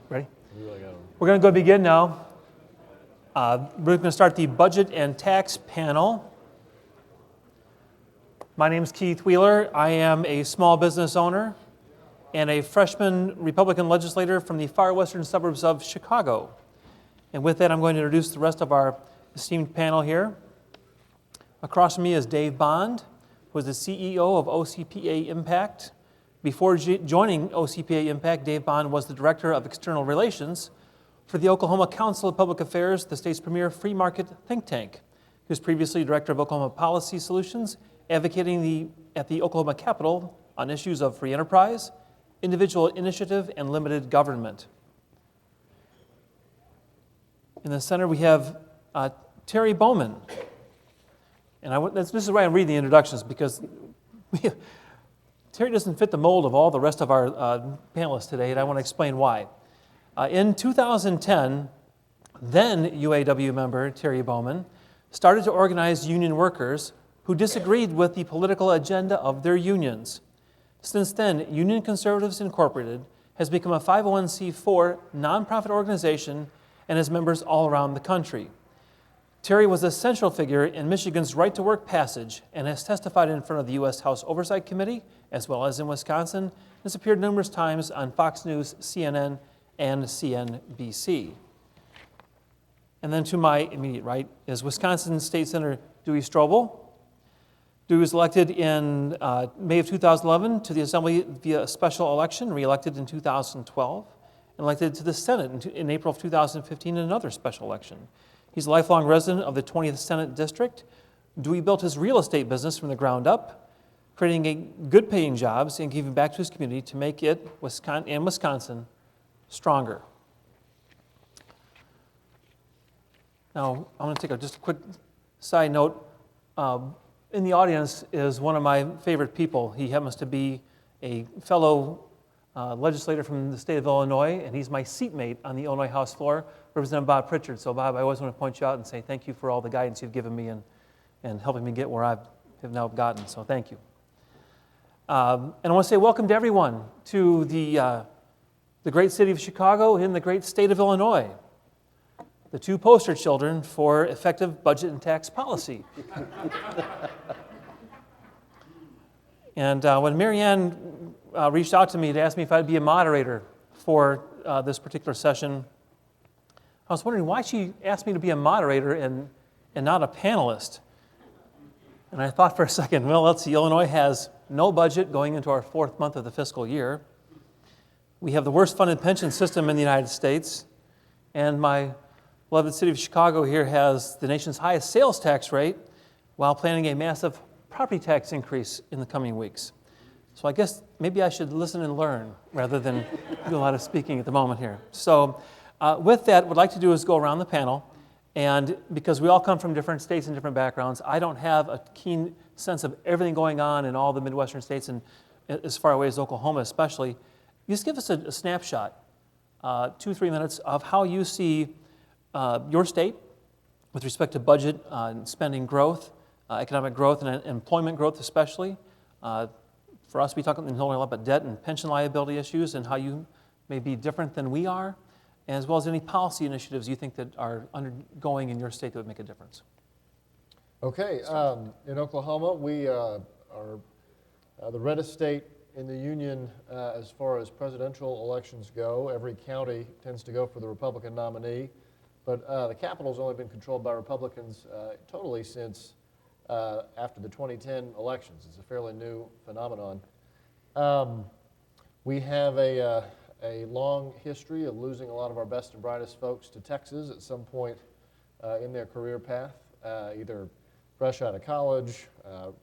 Ready? We're going to go begin now. We're going to start the budget and tax panel. My name is Keith Wheeler. I am a small business owner and a freshman Republican legislator from the far western suburbs of Chicago. And with that, I'm going to introduce the rest of our esteemed panel here. Across from me is Dave Bond, who is the CEO of OCPA Impact. Before joining OCPA Impact, Dave Bond was the Director of External Relations for the Oklahoma Council of Public Affairs, the state's premier free market think tank. He was previously Director of Oklahoma Policy Solutions, advocating at the Oklahoma Capitol on issues of free enterprise, individual initiative, and limited government. In the center, we have Terry Bowman. And this is why I'm reading the introductions, because Terry doesn't fit the mold of all the rest of our panelists today, and I want to explain why. In 2010, then UAW member Terry Bowman started to organize union workers who disagreed with the political agenda of their unions. Since then, Union Conservatives Incorporated has become a 501c4 nonprofit organization and has members all around the country. Terry was a central figure in Michigan's right-to-work passage and has testified in front of the U.S. House Oversight Committee, as well as in Wisconsin, and has appeared numerous times on Fox News, CNN, and CNBC. And then to my immediate right is Wisconsin State Senator Dewey Strobel. Dewey was elected in May of 2011 to the Assembly via a special election, re-elected in 2012, and elected to the Senate in April of 2015 in another special election. He's a lifelong resident of the 20th Senate District. Dewey built his real estate business from the ground up, creating good-paying jobs and giving back to his community to make it, Wisconsin, stronger. Now, I'm going to take just a quick side note. In the audience is one of my favorite people. He happens to be a fellow legislator from the state of Illinois, and he's my seatmate on the Illinois House floor, Representative Bob Pritchard. So, Bob, I always want to point you out and say thank you for all the guidance you've given me and helping me get where I have now gotten. So, thank you. And I want to say welcome to everyone to the great city of Chicago and the great state of Illinois, the two poster children for effective budget and tax policy. And when Marianne reached out to me to ask me if I'd be a moderator for this particular session, I was wondering why she asked me to be a moderator and not a panelist. And I thought for a second, well, let's see, Illinois has no budget going into our fourth month of the fiscal year. We have the worst funded pension system in the United States, and my beloved city of Chicago here has the nation's highest sales tax rate while planning a massive property tax increase in the coming weeks. So I guess maybe I should listen and learn rather than do a lot of speaking at the moment here. So with that, what I'd like to do is go around the panel, and because we all come from different states and different backgrounds, I don't have a keen sense of everything going on in all the Midwestern states and as far away as Oklahoma especially. Just give us a snapshot, 2-3 minutes, of how you see your state with respect to budget and spending growth, economic growth and employment growth especially. For us, we talk a lot about debt and pension liability issues and how you may be different than we are, as well as any policy initiatives you think that are undergoing in your state that would make a difference. Okay, in Oklahoma, we are the reddest state in the union as far as presidential elections go. Every county tends to go for the Republican nominee, but the Capitol's only been controlled by Republicans totally since after the 2010 elections. It's a fairly new phenomenon. We have a long history of losing a lot of our best and brightest folks to Texas at some point in their career path, either fresh out of college,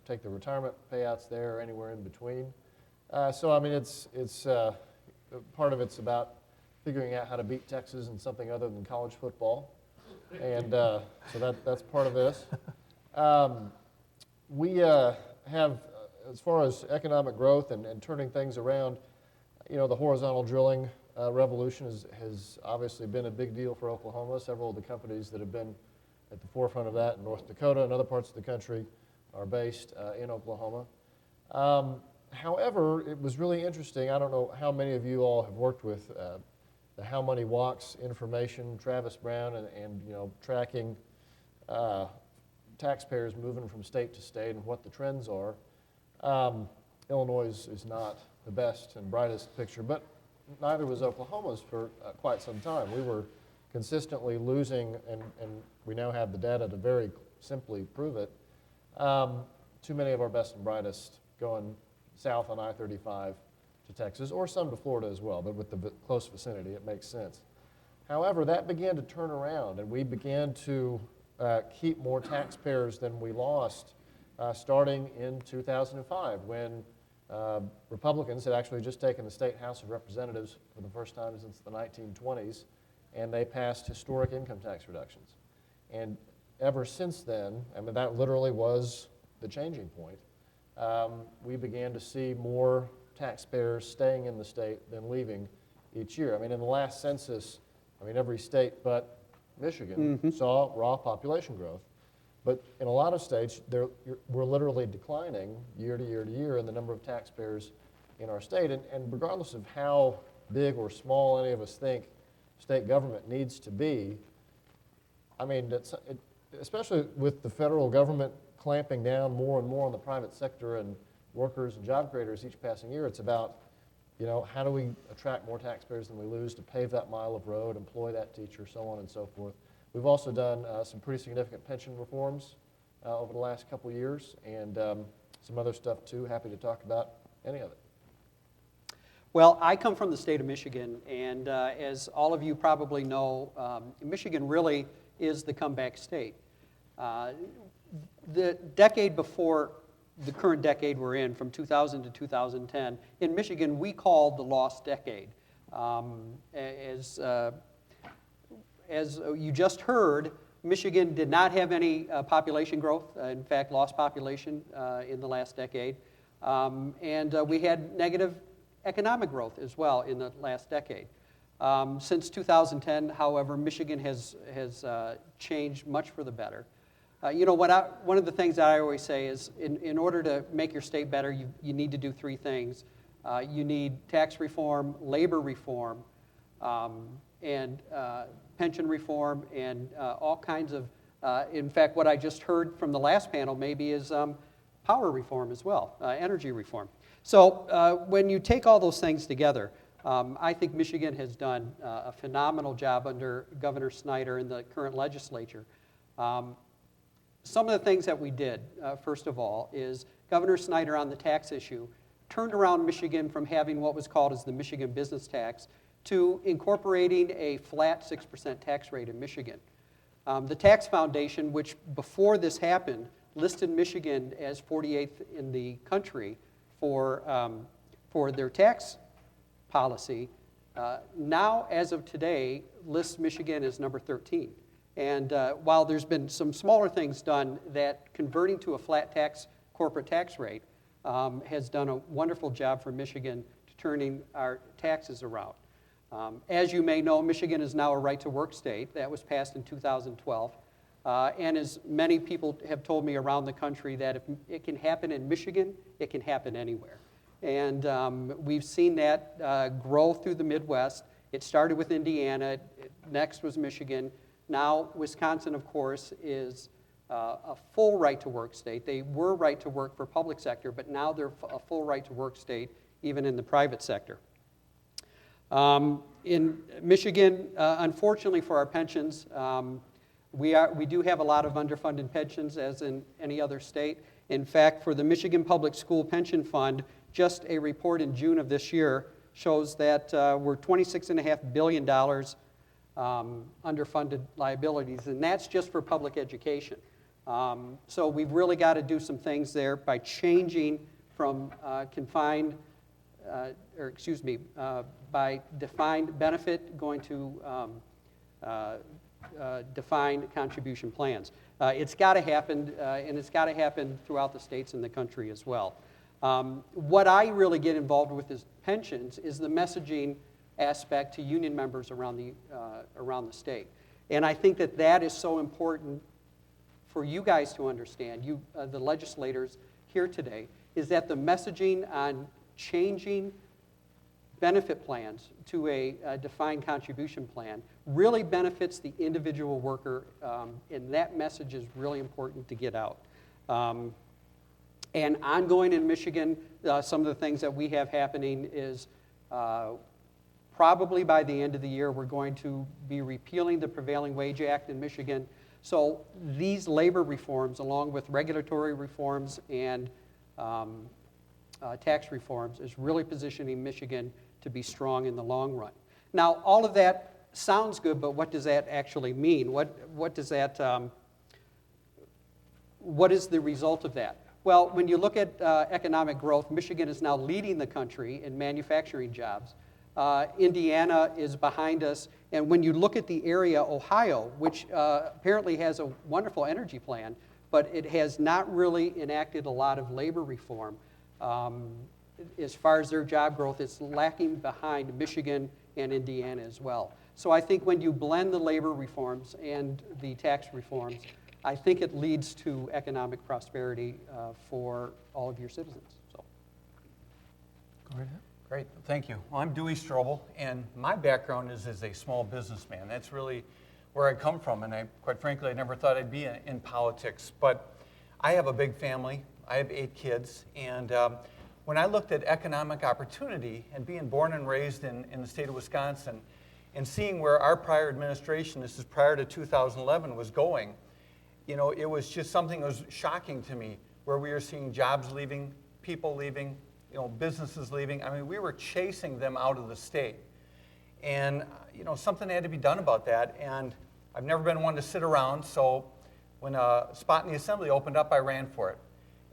take the retirement payouts there, or anywhere in between. So I mean, it's part of it's about figuring out how to beat Texas in something other than college football, and so that's part of this. We have, as far as economic growth and turning things around, you know, the horizontal drilling revolution has obviously been a big deal for Oklahoma. Several of the companies that have been at the forefront of that in North Dakota and other parts of the country are based in Oklahoma. However, it was really interesting. I don't know how many of you all have worked with the How Money Walks information, Travis Brown, and tracking taxpayers moving from state to state and what the trends are. Illinois is not the best and brightest picture, but neither was Oklahoma's for quite some time. We were consistently losing, and we now have the data to very simply prove it, too many of our best and brightest going south on I-35 to Texas, or some to Florida as well, but with the close vicinity, it makes sense. However, that began to turn around, and we began to keep more taxpayers than we lost starting in 2005, when Republicans had actually just taken the State House of Representatives for the first time since the 1920s, and they passed historic income tax reductions. And ever since then, I mean, that literally was the changing point. We began to see more taxpayers staying in the state than leaving each year. I mean, in the last census, every state but Michigan saw raw population growth. But in a lot of states, we're literally declining year to year to year in the number of taxpayers in our state. And regardless of how big or small any of us think state government needs to be, especially with the federal government clamping down more and more on the private sector and workers and job creators each passing year, it's about, how do we attract more taxpayers than we lose to pave that mile of road, employ that teacher, so on and so forth. We've also done some pretty significant pension reforms over the last couple of years, and some other stuff too. Happy to talk about any of it. Well, I come from the state of Michigan, and as all of you probably know, Michigan really is the comeback state. The decade before the current decade we're in, from 2000 to 2010, in Michigan we called the lost decade. As you just heard, Michigan did not have any population growth, in fact lost population in the last decade, and we had negative economic growth as well in the last decade. Since 2010, however, Michigan has changed much for the better. One of the things that I always say is in order to make your state better, you need to do three things. You need tax reform, labor reform, and pension reform, and all kinds of, in fact, what I just heard from the last panel maybe is power reform as well, energy reform. So when you take all those things together, I think Michigan has done a phenomenal job under Governor Snyder and the current legislature. Some of the things that we did, first of all, is Governor Snyder on the tax issue turned around Michigan from having what was called as the Michigan business tax to incorporating a flat 6% tax rate in Michigan. The Tax Foundation, which before this happened, listed Michigan as 48th in the country for their tax policy, now, as of today, lists Michigan as number 13. And while there's been some smaller things done, that converting to a flat tax corporate tax rate has done a wonderful job for Michigan to turning our taxes around. As you may know, Michigan is now a right-to-work state. That was passed in 2012. And as many people have told me around the country, that if it can happen in Michigan, it can happen anywhere. And we've seen that grow through the Midwest. It started with Indiana. Next was Michigan. Now, Wisconsin, of course, is a full right-to-work state. They were right-to-work for public sector, but now they're a full right-to-work state, even in the private sector. In Michigan, unfortunately for our pensions, we do have a lot of underfunded pensions, as in any other state. In fact, for the Michigan Public School Pension Fund, just a report in June of this year shows that we're $26.5 billion underfunded liabilities, and that's just for public education. So we've really got to do some things there by changing from by defined benefit going to defined contribution plans. It's got to happen, and it's got to happen throughout the states and the country as well. What I really get involved with is pensions is the messaging aspect to union members around the state. And I think that is so important for you guys to understand, you the legislators here today, is that the messaging on changing benefit plans to a defined contribution plan really benefits the individual worker, and that message is really important to get out. And ongoing in Michigan, some of the things that we have happening is probably by the end of the year, we're going to be repealing the Prevailing Wage Act in Michigan. So these labor reforms, along with regulatory reforms and tax reforms, is really positioning Michigan to be strong in the long run. Now, all of that sounds good, but what does that actually mean? What does that? What is the result of that? Well, when you look at economic growth, Michigan is now leading the country in manufacturing jobs. Indiana is behind us, and when you look at the area, Ohio, which apparently has a wonderful energy plan, but it has not really enacted a lot of labor reform. As far as their job growth, it's lacking behind Michigan and Indiana as well. So I think when you blend the labor reforms and the tax reforms, I think it leads to economic prosperity for all of your citizens. So. Go right ahead. Great, thank you. Well, I'm Dewey Strobel, and my background is as a small businessman. That's really where I come from, and quite frankly, I never thought I'd be in politics. But I have a big family. I have 8 kids, and when I looked at economic opportunity and being born and raised in the state of Wisconsin, and seeing where our prior administration, this is prior to 2011, was going, you know, it was just something that was shocking to me, where we were seeing jobs leaving, people leaving, you know, businesses leaving. I mean, we were chasing them out of the state. And, you know, something had to be done about that. And I've never been one to sit around, so when a spot in the assembly opened up, I ran for it.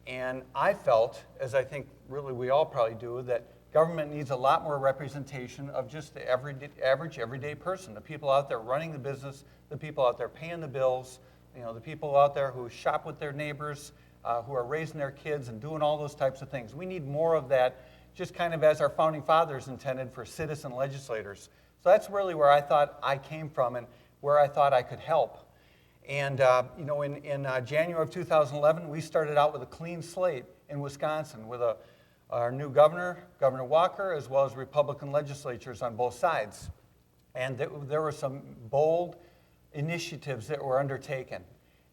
And I felt, as I think really we all probably do, that government needs a lot more representation of just the average, everyday person, the people out there running the business, the people out there paying the bills, you know, the people out there who shop with their neighbors, who are raising their kids and doing all those types of things. We need more of that, just kind of as our founding fathers intended for citizen legislators. So that's really where I thought I came from and where I thought I could help. And you know, in January of 2011, we started out with a clean slate in Wisconsin with our new governor, Governor Walker, as well as Republican legislatures on both sides. And there were some bold initiatives that were undertaken.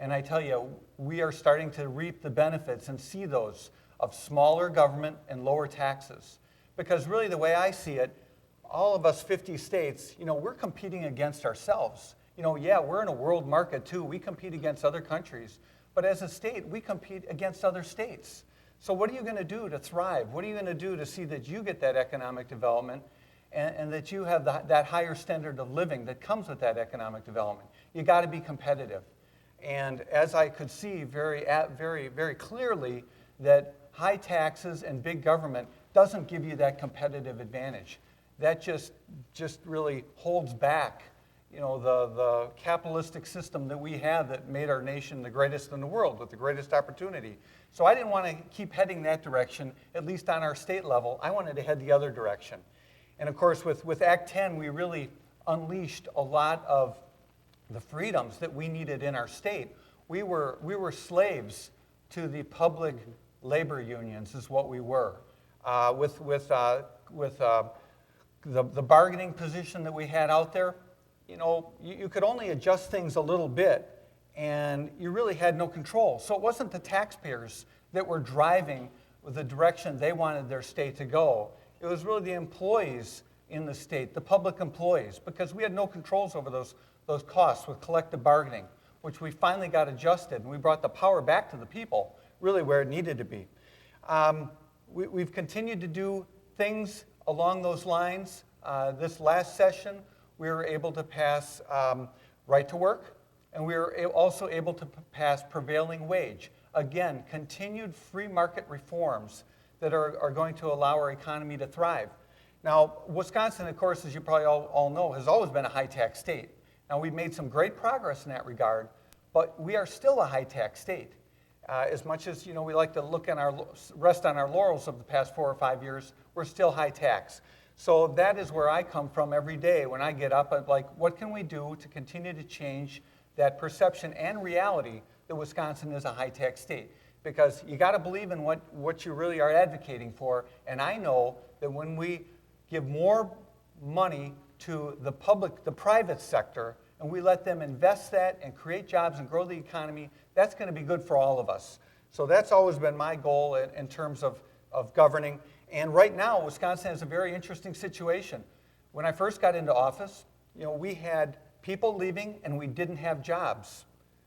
And I tell you, we are starting to reap the benefits and see those of smaller government and lower taxes. Because really the way I see it, all of us 50 states, you know, we're competing against ourselves. You know, yeah, we're in a world market too. We compete against other countries. But as a state, we compete against other states. So what are you going to do to thrive? What are you going to do to see that you get that economic development and that you have that higher standard of living that comes with that economic development? You got to be competitive. And as I could see very, very clearly, that high taxes and big government doesn't give you that competitive advantage. That just really holds back, you know, the capitalistic system that we have that made our nation the greatest in the world with the greatest opportunity. So I didn't want to keep heading that direction, at least on our state level. I wanted to head the other direction. And of course, with Act 10, we really unleashed a lot of the freedoms that we needed in our state. We were slaves to the public labor unions, is what we were. With the bargaining position that we had out there, you know, you could only adjust things a little bit, and you really had no control. So it wasn't the taxpayers that were driving the direction they wanted their state to go. It was really the employees in the state, the public employees, because we had no controls over those costs with collective bargaining, which we finally got adjusted, and we brought the power back to the people, really where it needed to be. We've continued to do things along those lines. This last session, we were able to pass right to work, and we were also able to pass prevailing wage. Again, continued free market reforms that are going to allow our economy to thrive. Now, Wisconsin, of course, as you probably all know, has always been a high-tax state. Now, we've made some great progress in that regard, but we are still a high-tax state. As much as, you know, we like to rest on our laurels of the past 4 or 5 years, we're still high-tax. So that is where I come from every day when I get up. I'm like, what can we do to continue to change that perception and reality that Wisconsin is a high-tax state? Because you got to believe in what you really are advocating for. And I know that when we give more money to the private sector, and we let them invest that and create jobs and grow the economy, that's going to be good for all of us. So that's always been my goal in terms of governing. And right now, Wisconsin has a very interesting situation. When I first got into office, we had people leaving and we didn't have jobs.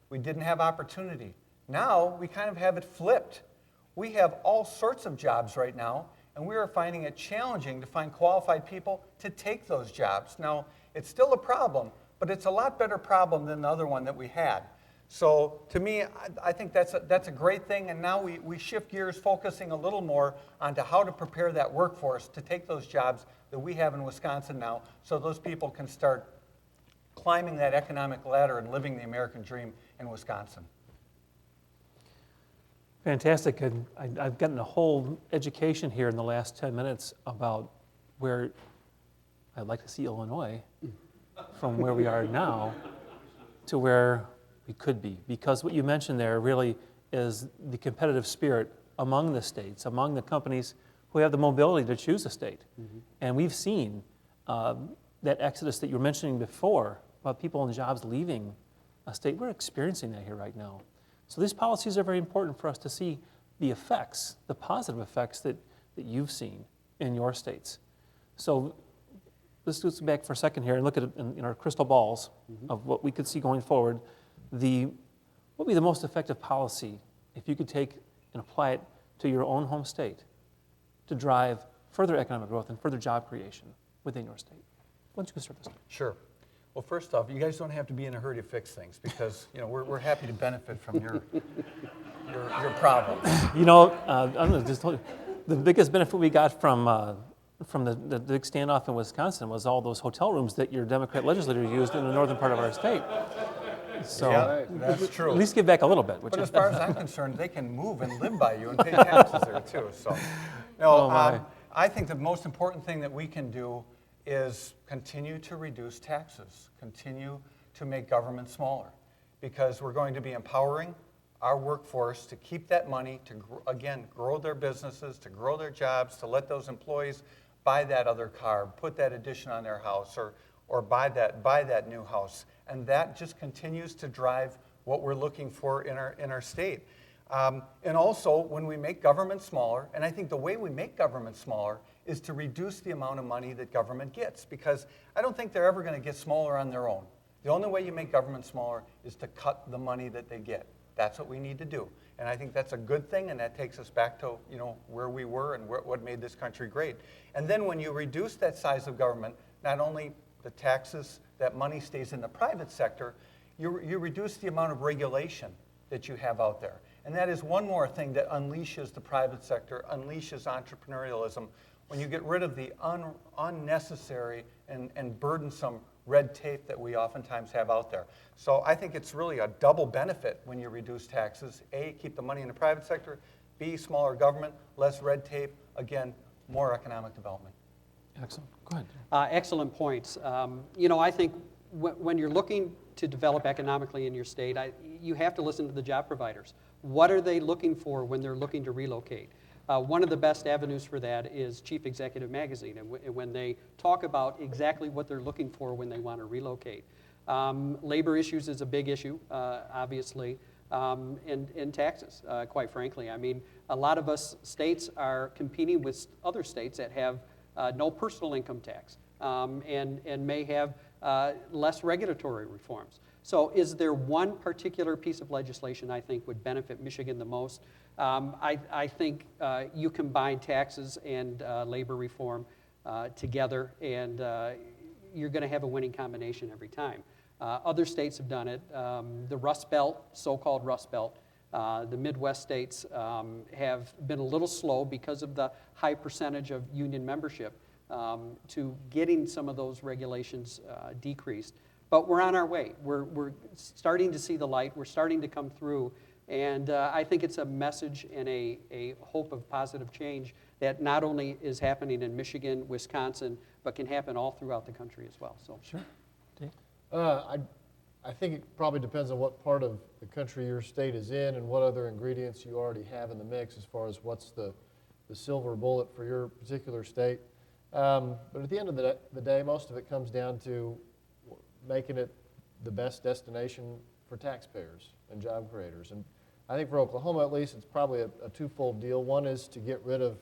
We didn't have opportunity. Now, we kind of have it flipped. We have all sorts of jobs right now, and we are finding it challenging to find qualified people to take those jobs. Now, it's still a problem, but it's a lot better problem than the other one that we had. So to me, I think that's a great thing, and now we shift gears, focusing a little more onto how to prepare that workforce to take those jobs that we have in Wisconsin now, so those people can start climbing that economic ladder and living the American dream in Wisconsin. Fantastic. And I've gotten a whole education here in the last 10 minutes about where I'd like to see Illinois from where we are now to where we could be. Because what you mentioned there really is the competitive spirit among the states, among the companies who have the mobility to choose a state. Mm-hmm. And we've seen that exodus that you were mentioning before about people and jobs leaving a state. We're experiencing that here right now. So these policies are very important for us to see the effects, the positive effects that you've seen in your states. So let's go back for a second here and look at it in our crystal balls of what we could see going forward. What would be the most effective policy if you could take and apply it to your own home state to drive further economic growth and further job creation within your state? Why don't you start this time? Sure. Well, first off, you guys don't have to be in a hurry to fix things because we're happy to benefit from your problems. I'm gonna just tell you, the biggest benefit we got from the big standoff in Wisconsin was all those hotel rooms that your Democrat legislator used in the northern part of our state. So Yeah, that's true. at least give back a little bit. But as far as I'm concerned, they can move and live by you and pay taxes there too. So, Oh, my. I think the most important thing that we can do is continue to reduce taxes, continue to make government smaller, because we're going to be empowering our workforce to keep that money to, again, grow their businesses, to grow their jobs, to let those employees buy that other car, put that addition on their house, or buy that new house. And that just continues to drive what we're looking for in our state. And also, when we make government smaller, and I think the way we make government smaller is to reduce the amount of money that government gets, because I don't think they're ever going to get smaller on their own. The only way you make government smaller is to cut the money that they get. That's what we need to do. And I think that's a good thing, and that takes us back to where we were and what made this country great. And then when you reduce that size of government, not only the taxes, that money stays in the private sector, you reduce the amount of regulation that you have out there. And that is one more thing that unleashes the private sector, unleashes entrepreneurialism, when you get rid of the unnecessary and burdensome red tape that we oftentimes have out there. So I think it's really a double benefit when you reduce taxes. A, keep the money in the private sector. B, smaller government, less red tape. Again, more economic development. Excellent. Go ahead. Excellent points. I think when you're looking to develop economically in your state, you have to listen to the job providers. What are they looking for when they're looking to relocate? One of the best avenues for that is Chief Executive Magazine, and when they talk about exactly what they're looking for when they want to relocate. Labor issues is a big issue, obviously, and taxes, quite frankly. I mean, a lot of us states are competing with other states that have no personal income tax and may have less regulatory reforms. So is there one particular piece of legislation I think would benefit Michigan the most? I think you combine taxes and labor reform together, and you're going to have a winning combination every time. Other states have done it. The Rust Belt, so-called Rust Belt, the Midwest states have been a little slow because of the high percentage of union membership to getting some of those regulations decreased. But we're on our way. We're starting to see the light. We're starting to come through. And I think it's a message and a hope of positive change that not only is happening in Michigan, Wisconsin, but can happen all throughout the country as well. So Sure. Dave? I think it probably depends on what part of the country your state is in and what other ingredients you already have in the mix as far as what's the silver bullet for your particular state. But at the end of the day, most of it comes down to making it the best destination for taxpayers and job creators. And I think for Oklahoma, at least, it's probably a twofold deal. One is to get rid of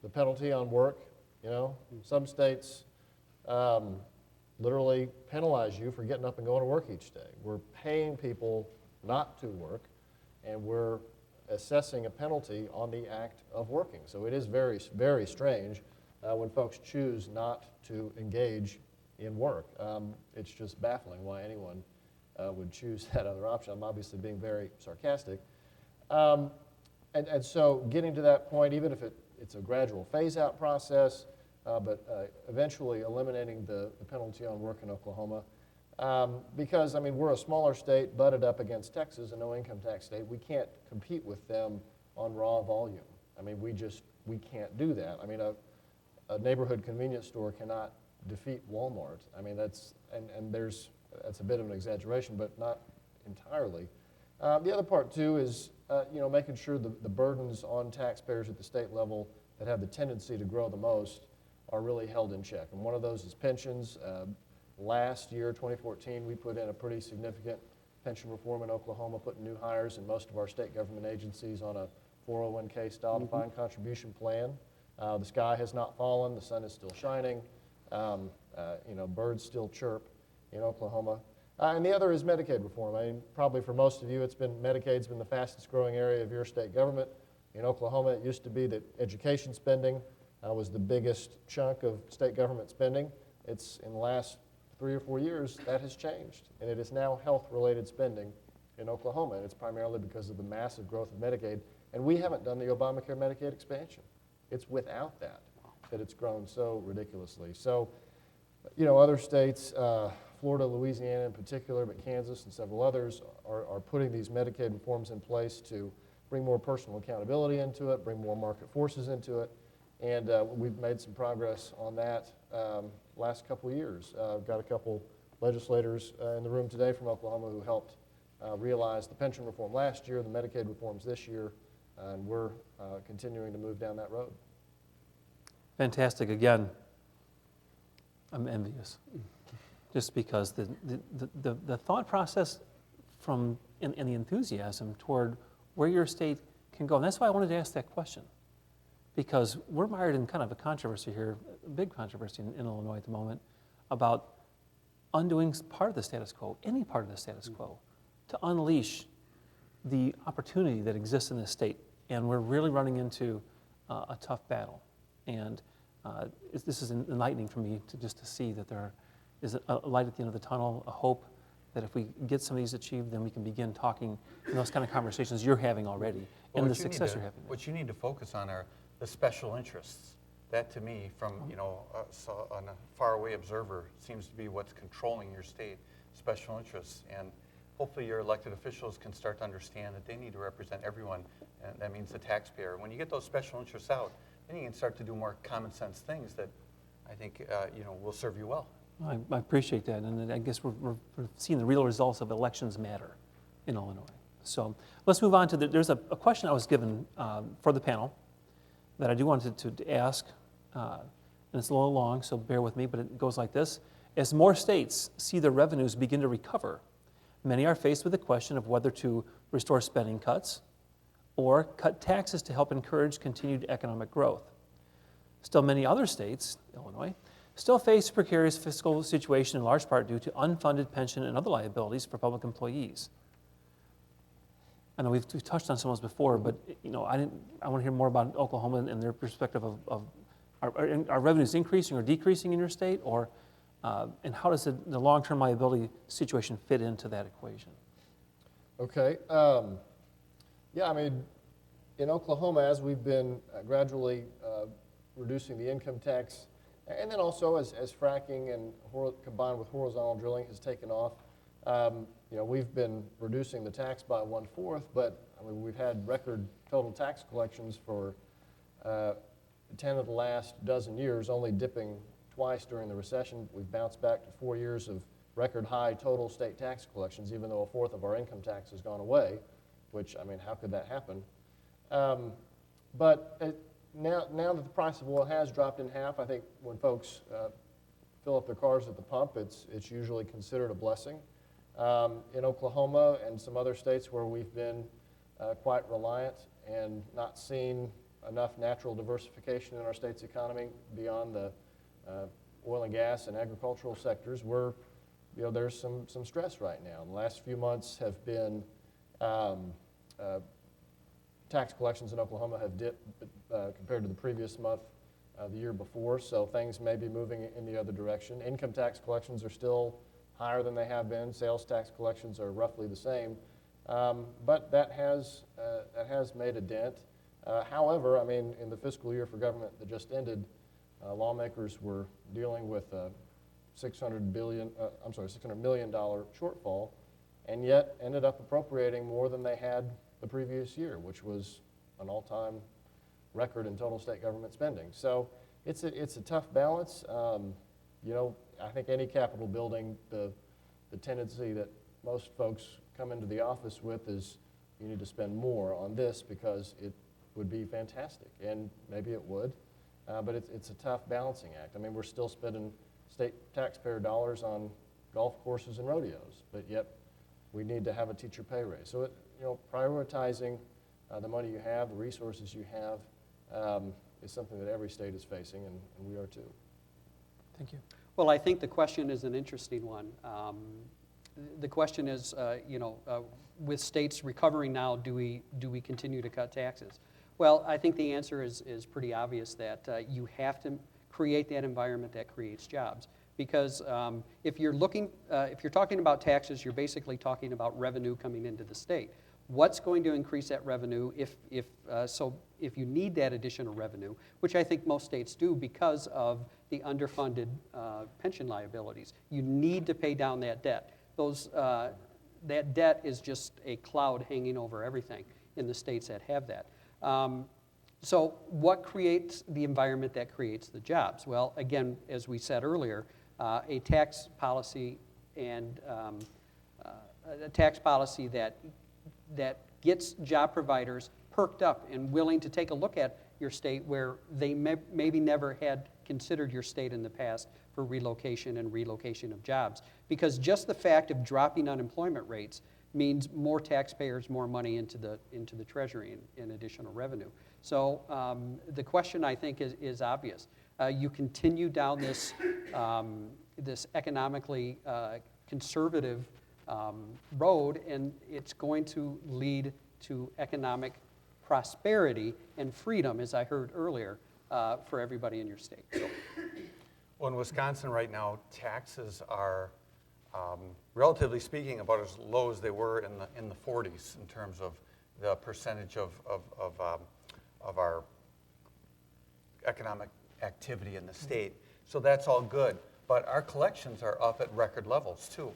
the penalty on work. You know, some states literally penalize you for getting up and going to work each day. We're paying people not to work, and we're assessing a penalty on the act of working. So it is very, very strange when folks choose not to engage in work. It's just baffling why anyone would choose that other option. I'm obviously being very sarcastic. And so getting to that point, even if it's a gradual phase-out process, but eventually eliminating the penalty on work in Oklahoma, because, I mean, we're a smaller state butted up against Texas, a no-income tax state. We can't compete with them on raw volume. I mean, we can't do that. I mean, a neighborhood convenience store cannot defeat Walmart. I mean, that's a bit of an exaggeration, but not entirely. The other part, too, is making sure the burdens on taxpayers at the state level that have the tendency to grow the most are really held in check. And one of those is pensions. Last year, 2014, we put in a pretty significant pension reform in Oklahoma, putting new hires in most of our state government agencies on a 401k style defined contribution plan. The sky has not fallen, the sun is still shining, birds still chirp in Oklahoma. And the other is Medicaid reform. I mean, probably for most of you, Medicaid's been the fastest growing area of your state government. In Oklahoma, it used to be that education spending was the biggest chunk of state government spending. It's in the last 3 or 4 years, that has changed. And it is now health-related spending in Oklahoma. And it's primarily because of the massive growth of Medicaid. And we haven't done the Obamacare Medicaid expansion. It's without that it's grown so ridiculously. So, other states, Florida, Louisiana in particular, but Kansas and several others are putting these Medicaid reforms in place to bring more personal accountability into it, bring more market forces into it. And we've made some progress on that last couple of years. I've got a couple legislators in the room today from Oklahoma who helped realize the pension reform last year, the Medicaid reforms this year, and we're continuing to move down that road. Fantastic. Again, I'm envious, just because the thought process and the enthusiasm toward where your state can go. And that's why I wanted to ask that question, because we're mired in kind of a controversy here, a big controversy in Illinois at the moment, about undoing part of the status quo, any part of the status quo, to unleash the opportunity that exists in this state. And we're really running into a tough battle. And this is enlightening for me to see that there is a light at the end of the tunnel, a hope that if we get some of these achieved, then we can begin talking in those kind of conversations you're having already, and the success you're having. What you need to focus on are the special interests. That, to me, from a faraway observer, seems to be what's controlling your state, special interests. And hopefully your elected officials can start to understand that they need to represent everyone, and that means the taxpayer. When you get those special interests out, then you can start to do more common sense things that I think will serve you well. I appreciate that, and I guess we're seeing the real results of elections matter in Illinois. So let's move on to there's a question I was given for the panel that I do want to ask, and it's a little long, so bear with me, but it goes like this. As more states see their revenues begin to recover, many are faced with the question of whether to restore spending cuts or cut taxes to help encourage continued economic growth. Still, many other states, Illinois, still face a precarious fiscal situation in large part due to unfunded pension and other liabilities for public employees. I know we've touched on some of those before, but I want to hear more about Oklahoma and their perspective of are revenues increasing or decreasing in your state, or and how does the long-term liability situation fit into that equation? Okay. Yeah, I mean, in Oklahoma, as we've been gradually reducing the income tax, and then also as fracking and combined with horizontal drilling has taken off, we've been reducing the tax by 1/4, but I mean, we've had record total tax collections for 10 of the last dozen years, only dipping twice during the recession. We've bounced back to 4 years of record high total state tax collections, even though 1/4 of our income tax has gone away, which, I mean, how could that happen? But now that the price of oil has dropped in half, I think when folks fill up their cars at the pump, it's usually considered a blessing. In Oklahoma and some other states where we've been quite reliant and not seen enough natural diversification in our state's economy beyond the oil and gas and agricultural sectors, there's some stress right now. The last few months have been tax collections in Oklahoma have dipped compared to the previous month the year before, so things may be moving in the other direction. Income tax collections are still higher than they have been. Sales tax collections are roughly the same, but that has made a dent. However, I mean, in the fiscal year for government that just ended, lawmakers were dealing with a $600 million shortfall, and yet ended up appropriating more than they had the previous year, which was an all-time record in total state government spending. So it's a tough balance. I think any capital building, the tendency that most folks come into the office with is you need to spend more on this because it would be fantastic, and maybe it would, but it's a tough balancing act. I mean, we're still spending state taxpayer dollars on golf courses and rodeos, but yet we need to have a teacher pay raise. So prioritizing the money you have, the resources you have, is something that every state is facing, and we are too. Thank you. Well, I think the question is an interesting one. The question is, with states recovering now, do we continue to cut taxes? Well, I think the answer is pretty obvious, that you have to create that environment that creates jobs. Because if you're talking about taxes, you're basically talking about revenue coming into the state. What's going to increase that revenue if you need that additional revenue, which I think most states do because of the underfunded pension liabilities. You need to pay down that debt. That debt is just a cloud hanging over everything in the states that have that. So what creates the environment that creates the jobs? Well, again, as we said earlier, a tax policy and a tax policy that gets job providers perked up and willing to take a look at your state where they maybe never had considered your state in the past for relocation and relocation of jobs. Because just the fact of dropping unemployment rates means more taxpayers, more money into the treasury in additional revenue. So the question, I think, is obvious. You continue down this economically conservative road, and it's going to lead to economic prosperity and freedom, as I heard earlier, for everybody in your state. So. Well, in Wisconsin right now, taxes are, relatively speaking, about as low as they were in the 40s in terms of the percentage of our economic activity in the state. So that's all good. But our collections are up at record levels too.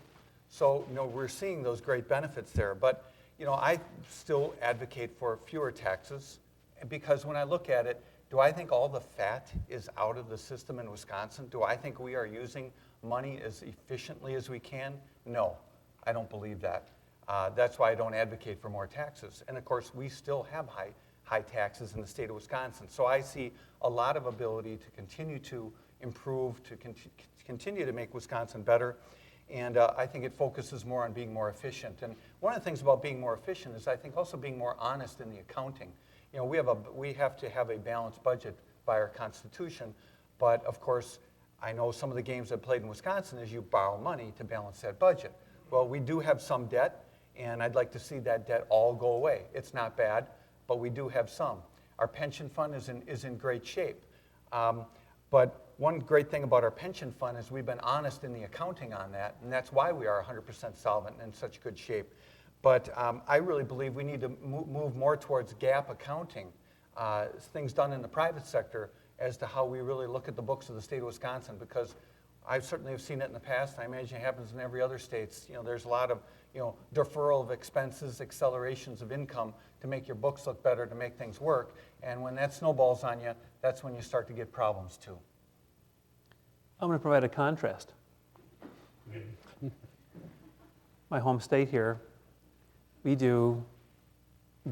So we're seeing those great benefits there. But I still advocate for fewer taxes, because when I look at it, do I think all the fat is out of the system in Wisconsin? Do I think we are using money as efficiently as we can? No, I don't believe that. That's why I don't advocate for more taxes. And of course, we still have high taxes in the state of Wisconsin. So I see a lot of ability to continue to improve, to continue to make Wisconsin better. And I think it focuses more on being more efficient. And one of the things about being more efficient is, I think, also being more honest in the accounting. We have to have a balanced budget by our Constitution, but of course, I know some of the games I've played in Wisconsin is you borrow money to balance that budget. Well, we do have some debt, and I'd like to see that debt all go away. It's not bad, but we do have some. Our pension fund is in great shape. But one great thing about our pension fund is we've been honest in the accounting on that, and that's why we are 100% solvent and in such good shape. But I really believe we need to move more towards GAAP accounting, things done in the private sector, as to how we really look at the books of the state of Wisconsin, because I certainly have seen it in the past. I imagine it happens in every other state. There's a lot of deferral of expenses, accelerations of income to make your books look better, to make things work. And when that snowballs on you, that's when you start to get problems too. I'm going to provide a contrast. My home state here, we do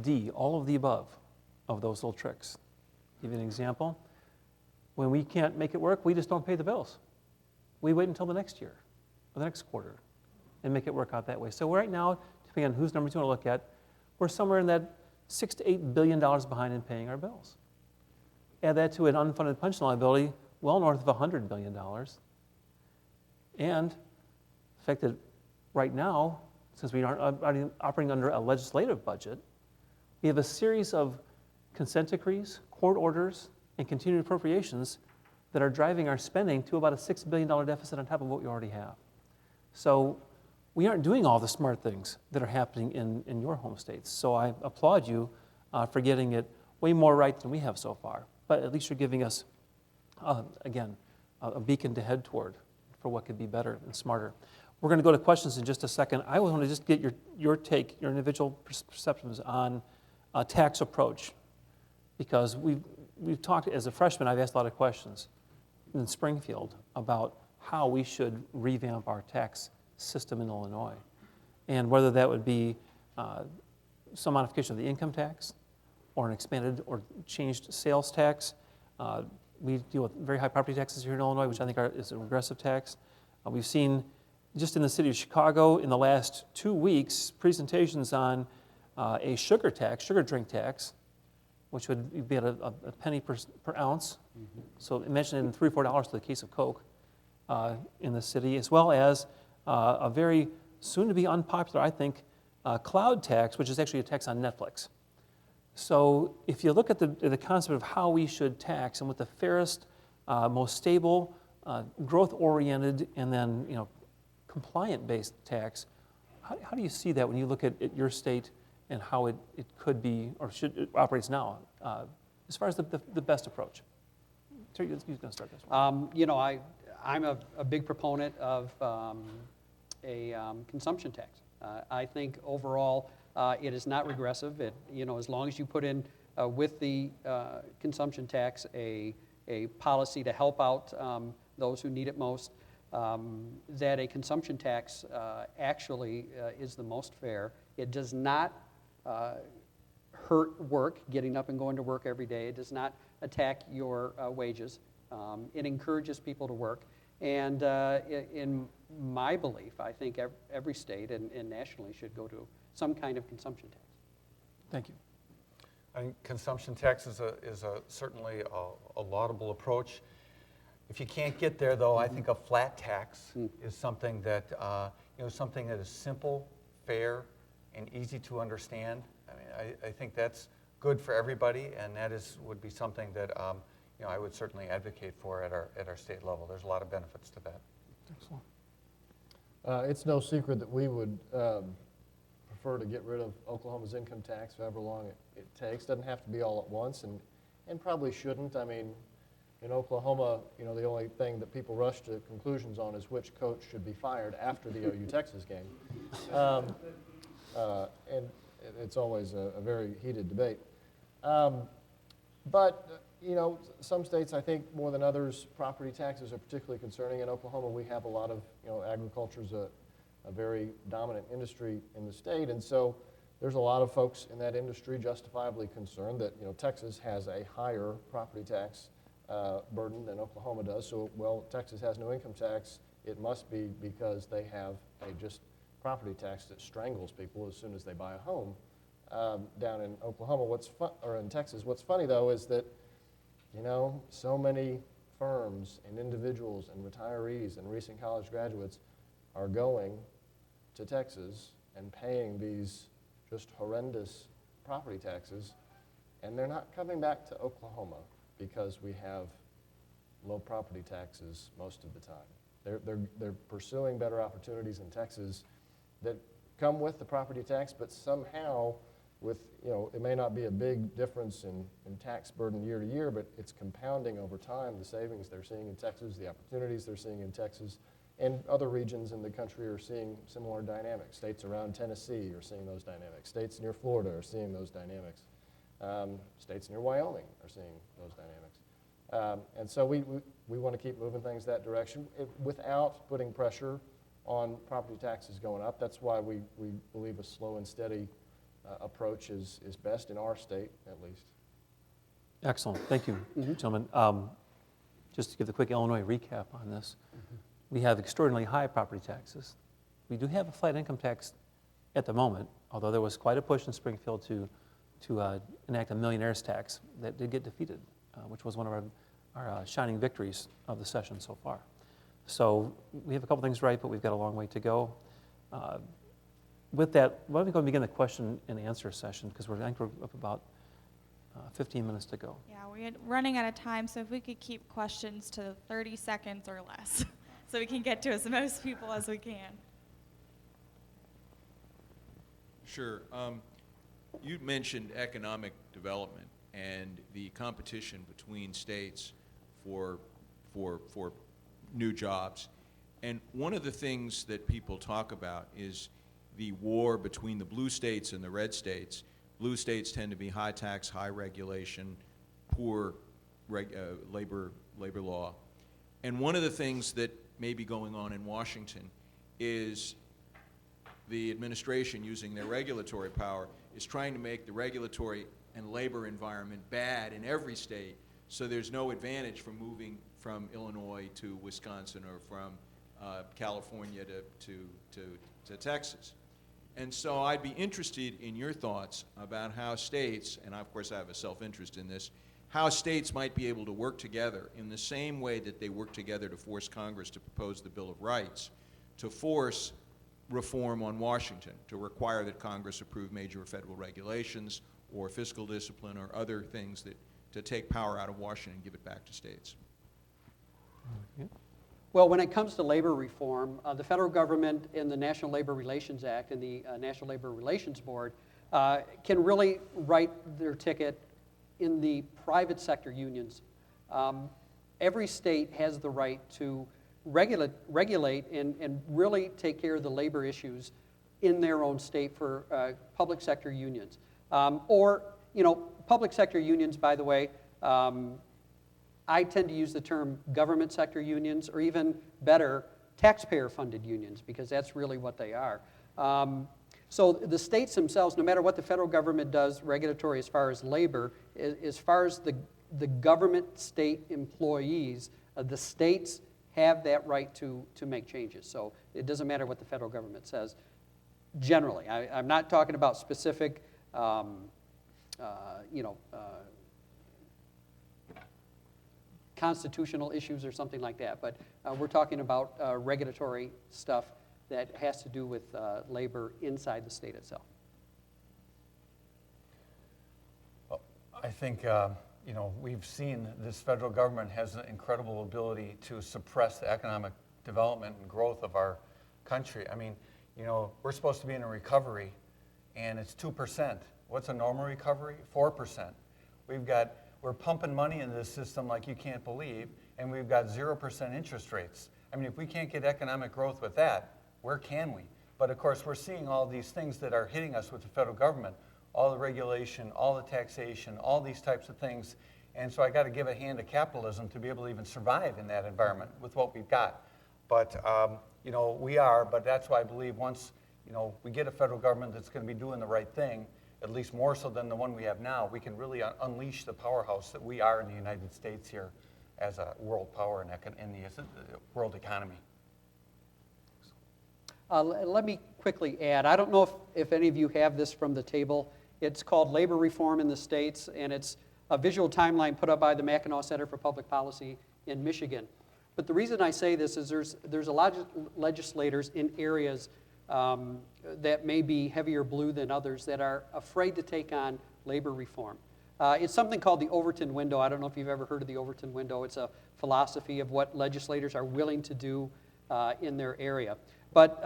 D, all of the above of those little tricks. Give you an example. When we can't make it work, we just don't pay the bills. We wait until the next year or the next quarter and make it work out that way. So right now, depending on whose numbers you want to look at, we're somewhere in that $6 to $8 billion behind in paying our bills. Add that to an unfunded pension liability well north of $100 billion. And the fact that right now, since we aren't operating under a legislative budget, we have a series of consent decrees, court orders, and continuing appropriations that are driving our spending to about a $6 billion deficit on top of what we already have. So we aren't doing all the smart things that are happening in your home states. So I applaud you for getting it way more right than we have so far. But at least you're giving us, again, a beacon to head toward for what could be better and smarter. We're going to go to questions in just a second. I want to just get your take, your individual perceptions on a tax approach. Because we've talked, as a freshman, I've asked a lot of questions in Springfield about how we should revamp our tax system in Illinois. And whether that would be some modification of the income tax or an expanded or changed sales tax. We deal with very high property taxes here in Illinois, which I think is a regressive tax. We've seen just in the city of Chicago in the last 2 weeks presentations on a sugar drink tax, which would be at a penny per ounce. Mm-hmm. So imagine $3 or $4 to the case of Coke in the city, as well as a very soon-to-be unpopular, I think, cloud tax, which is actually a tax on Netflix. So if you look at the concept of how we should tax and what the fairest, most stable, growth-oriented, and then compliant-based tax, how do you see that when you look at your state and how it could be or it operates now, as far as the best approach? Terry, who's going to start this one? I'm a big proponent of a consumption tax. I think overall it is not regressive. As long as you put in with the consumption tax a policy to help out those who need it most, that a consumption tax actually is the most fair. It does not hurt work, getting up and going to work every day. It does not attack your wages. It encourages people to work. And in my belief, I think every state and nationally should go to some kind of consumption tax. Thank you. I think consumption tax is certainly a laudable approach. If you can't get there, though, I think a flat tax is something that something that is simple, fair, and easy to understand. I mean, I think that's good for everybody, and that would be something that I would certainly advocate for at our state level. There's a lot of benefits to that. Excellent. It's no secret that we would prefer to get rid of Oklahoma's income tax however long it takes. Doesn't have to be all at once, and probably shouldn't. I mean, in Oklahoma, the only thing that people rush to conclusions on is which coach should be fired after the OU Texas game. And it's always a very heated debate. But some states, I think more than others, property taxes are particularly concerning. In Oklahoma, we have a lot of, agriculture is a very dominant industry in the state. And so there's a lot of folks in that industry justifiably concerned that, Texas has a higher property tax burden than Oklahoma does. So, Texas has no income tax. It must be because they have a just property tax that strangles people as soon as they buy a home. Down in Oklahoma, or in Texas, what's funny though is that, so many firms and individuals and retirees and recent college graduates are going to Texas and paying these just horrendous property taxes, and they're not coming back to Oklahoma because we have low property taxes most of the time. They're pursuing better opportunities in Texas that come with the property tax, but somehow it may not be a big difference in tax burden year to year, but it's compounding over time, the savings they're seeing in Texas, the opportunities they're seeing in Texas, and other regions in the country are seeing similar dynamics. States around Tennessee are seeing those dynamics. States near Florida are seeing those dynamics. States near Wyoming are seeing those dynamics. And so we want to keep moving things that direction without putting pressure on property taxes going up. That's why we believe a slow and steady approach is best in our state, at least. Excellent. Thank you, gentlemen. Just to give the quick Illinois recap on this, we have extraordinarily high property taxes. We do have a flat income tax at the moment, although there was quite a push in Springfield to enact a millionaire's tax that did get defeated, which was one of our shining victories of the session so far. So we have a couple things right, but we've got a long way to go. With that, why don't we go and begin the question and answer session, because I think we're up about 15 minutes to go. Yeah, we're running out of time, so if we could keep questions to 30 seconds or less, so we can get to as most people as we can. Sure. You mentioned economic development and the competition between states for new jobs. And one of the things that people talk about is the war between the blue states and the red states. Blue states tend to be high tax, high regulation, poor labor law. And one of the things that may be going on in Washington is the administration, using their regulatory power, is trying to make the regulatory and labor environment bad in every state, so there's no advantage from moving from Illinois to Wisconsin or from California to Texas. And so I'd be interested in your thoughts about how states, and of course I have a self-interest in this, how states might be able to work together in the same way that they work together to force Congress to propose the Bill of Rights, to force reform on Washington, to require that Congress approve major federal regulations or fiscal discipline or other things that to take power out of Washington and give it back to states. Well, when it comes to labor reform, the federal government and the National Labor Relations Act and the National Labor Relations Board can really write their ticket in the private sector unions. Every state has the right to regulate and really take care of the labor issues in their own state for public sector unions. Public sector unions, by the way, I tend to use the term government sector unions, or even better, taxpayer-funded unions, because that's really what they are. So the states themselves, no matter what the federal government does regulatory as far as labor, as far as the government state employees, the states have that right to make changes. So it doesn't matter what the federal government says. Generally, I'm not talking about specific, constitutional issues or something like that, but we're talking about regulatory stuff that has to do with labor inside the state itself. Well, I think we've seen this federal government has an incredible ability to suppress the economic development and growth of our country. I mean, we're supposed to be in a recovery, and it's 2%. What's a normal recovery? 4%. We're pumping money into this system like you can't believe, and we've got 0% interest rates. I mean, if we can't get economic growth with that, where can we? But of course, we're seeing all these things that are hitting us with the federal government, all the regulation, all the taxation, all these types of things. And so I got to give a hand to capitalism to be able to even survive in that environment with what we've got. But, but that's why I believe once, we get a federal government that's going to be doing the right thing, at least more so than the one we have now, we can really unleash the powerhouse that we are in the United States here as a world power in the world economy. Let me quickly add, I don't know if any of you have this from the table. It's called Labor Reform in the States, and it's a visual timeline put up by the Mackinac Center for Public Policy in Michigan. But the reason I say this is there's a lot of legislators in areas that may be heavier blue than others that are afraid to take on labor reform. It's something called the Overton window. I don't know if you've ever heard of the Overton window. It's a philosophy of what legislators are willing to do in their area. But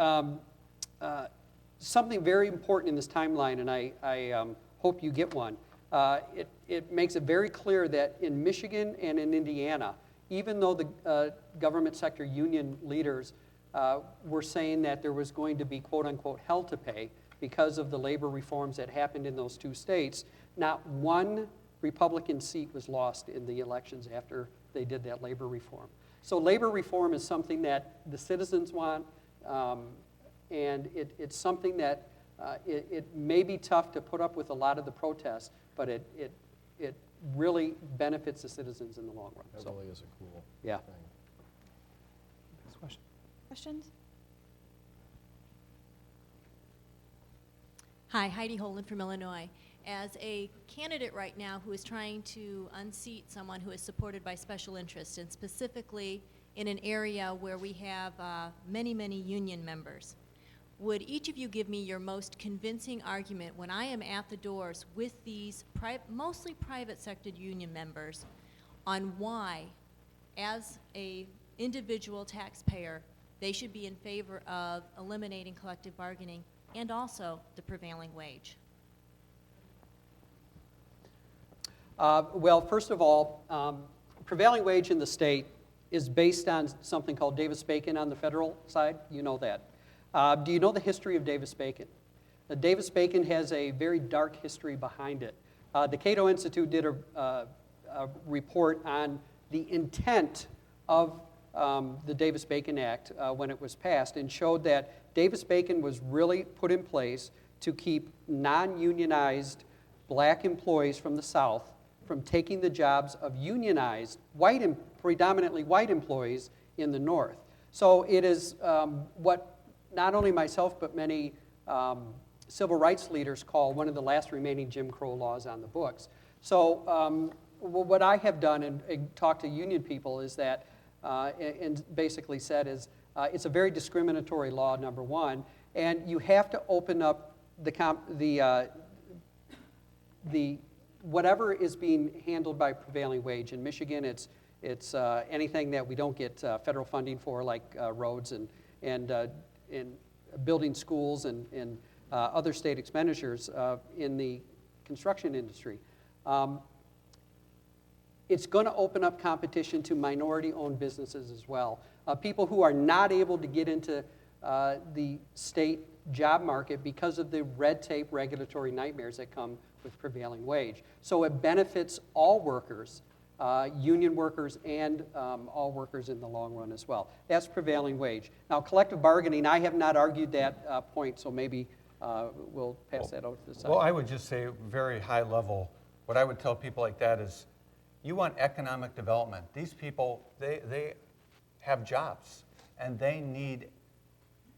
something very important in this timeline, and I hope you get one, it makes it very clear that in Michigan and in Indiana, even though the government sector union leaders were saying that there was going to be quote-unquote hell to pay because of the labor reforms that happened in those two states, not one Republican seat was lost in the elections after they did that labor reform. So labor reform is something that the citizens want, and it's something that it may be tough to put up with a lot of the protests, but it really benefits the citizens in the long run. That So, really is a cool yeah. thing. Next question. Questions? Hi, Heidi Holland from Illinois. As a candidate right now who is trying to unseat someone who is supported by special interests, and specifically in an area where we have many, many union members, would each of you give me your most convincing argument when I am at the doors with these mostly private sector union members on why, as a individual taxpayer, they should be in favor of eliminating collective bargaining and also the prevailing wage? Well, first of all, prevailing wage in the state is based on something called Davis-Bacon on the federal side. You know that. Do you know the history of Davis-Bacon? Davis-Bacon has a very dark history behind it. The Cato Institute did a report on the intent of the Davis-Bacon Act when it was passed, and showed that Davis-Bacon was really put in place to keep non-unionized black employees from the South from taking the jobs of unionized, predominantly white employees in the North. So it is what not only myself but many civil rights leaders call one of the last remaining Jim Crow laws on the books. So what I have done and talked to union people is that, and basically said is, it's a very discriminatory law, number one, and you have to open up the whatever is being handled by prevailing wage. In Michigan, it's anything that we don't get federal funding for, like roads and building schools and other state expenditures in the construction industry. It's going to open up competition to minority-owned businesses as well. People who are not able to get into the state job market because of the red tape regulatory nightmares that come with prevailing wage. So it benefits all workers, union workers and all workers in the long run as well. That's prevailing wage. Now, collective bargaining, I have not argued that point, so maybe we'll pass that over to the side. Well, I would just say, very high level, what I would tell people like that is, you want economic development. These people, they have jobs, and they need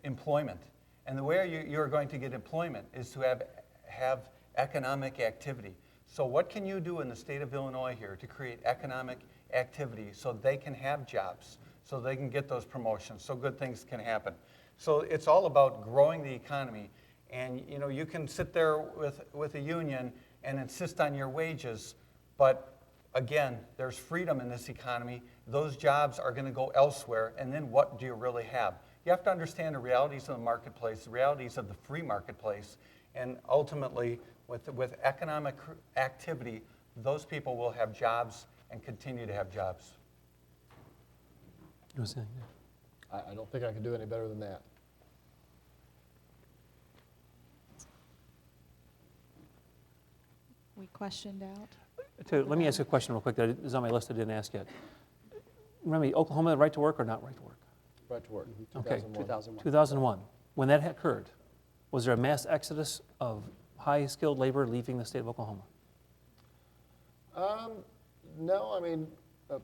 employment. And the way you're going to get employment is to have economic activity. So what can you do in the state of Illinois here to create economic activity so they can have jobs, so they can get those promotions, so good things can happen? So it's all about growing the economy. And you can sit there with a union and insist on your wages, but again, there's freedom in this economy. Those jobs are going to go elsewhere, and then what do you really have? You have to understand the realities of the marketplace, the realities of the free marketplace, and ultimately, with economic activity, those people will have jobs and continue to have jobs. You want to say anything? I don't think I can do any better than that. We questioned out. Let me ask you a question real quick that is on my list I didn't ask yet. Remember, Oklahoma, right to work or not right to work? Right to work. Okay. 2001. 2001. When that occurred, was there a mass exodus of high-skilled labor leaving the state of Oklahoma? No, I mean,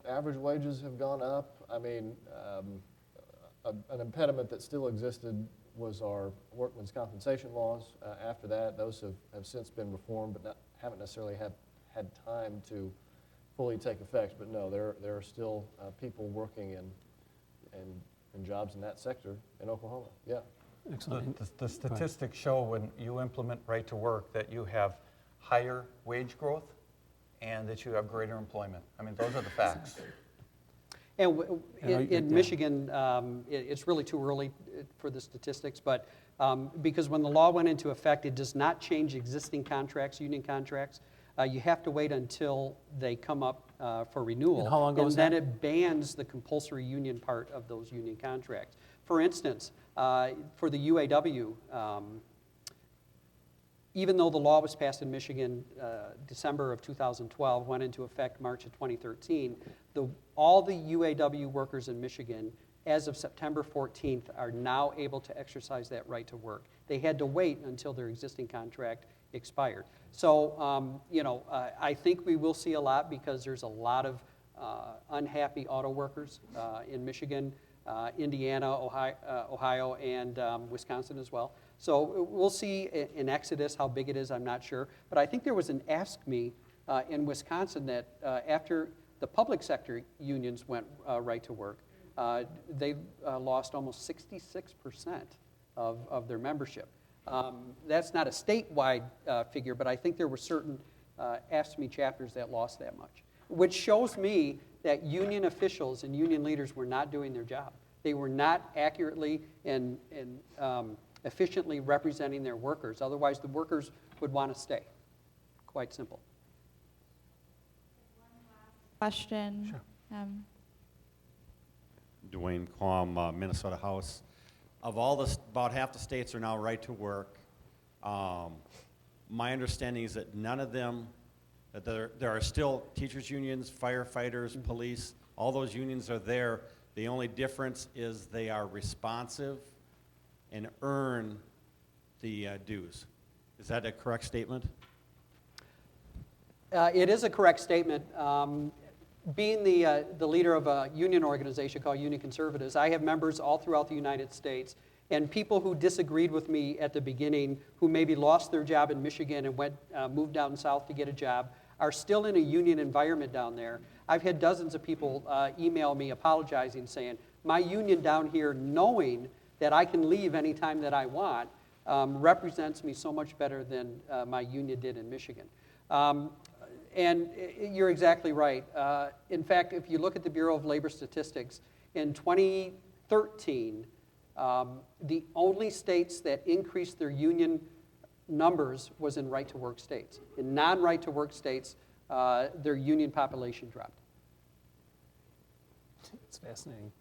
average wages have gone up. I mean, an impediment that still existed was our workmen's compensation laws. After that, those have since been reformed, but haven't necessarily had time to fully take effect. But no, there are still people working in jobs in that sector in Oklahoma. Yeah. Excellent. The statistics show when you implement right to work that you have higher wage growth and that you have greater employment. I mean, those are the facts. And Yeah, in yeah. Michigan, it's really too early for the statistics, but because when the law went into effect, it does not change existing contracts, union contracts. You have to wait until they come up for renewal. And how long ago was then that? it bans the compulsory union part of those union contracts. For instance, for the UAW, even though the law was passed in Michigan December of 2012, went into effect March of 2013, all the UAW workers in Michigan as of September 14th, are now able to exercise that right to work. They had to wait until their existing contract expired. So, I think we will see a lot because there's a lot of unhappy auto workers in Michigan, Indiana, Ohio, and Wisconsin as well. So we'll see an exodus. How big it is, I'm not sure. But I think there was an Ask Me in Wisconsin that after the public sector unions went right to work, they lost almost 66% of their membership. That's not a statewide figure, but I think there were certain Ask Me chapters that lost that much, which shows me that union officials and union leaders were not doing their job. They were not accurately and efficiently representing their workers. Otherwise, the workers would want to stay. Quite simple. Question. Sure. Dwayne Quam, Minnesota House. Of all the, about half the states are now right to work. My understanding is that none of them, that there are still teachers unions, firefighters, police, all those unions are there. The only difference is they are responsive and earn the dues. Is that a correct statement? It is a correct statement. Being the leader of a union organization called Union Conservatives, I have members all throughout the United States, and people who disagreed with me at the beginning, who maybe lost their job in Michigan and moved down south to get a job, are still in a union environment down there. I've had dozens of people email me apologizing, saying, my union down here, knowing that I can leave anytime that I want, represents me so much better than my union did in Michigan. And you're exactly right. In fact, if you look at the Bureau of Labor Statistics, in 2013, the only states that increased their union numbers was in right-to-work states. In non-right-to-work states, their union population dropped. It's fascinating.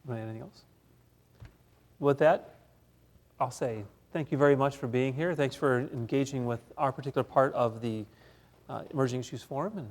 Anything else? With that, I'll say thank you very much for being here. Thanks for engaging with our particular part of the Emerging Issues Forum. And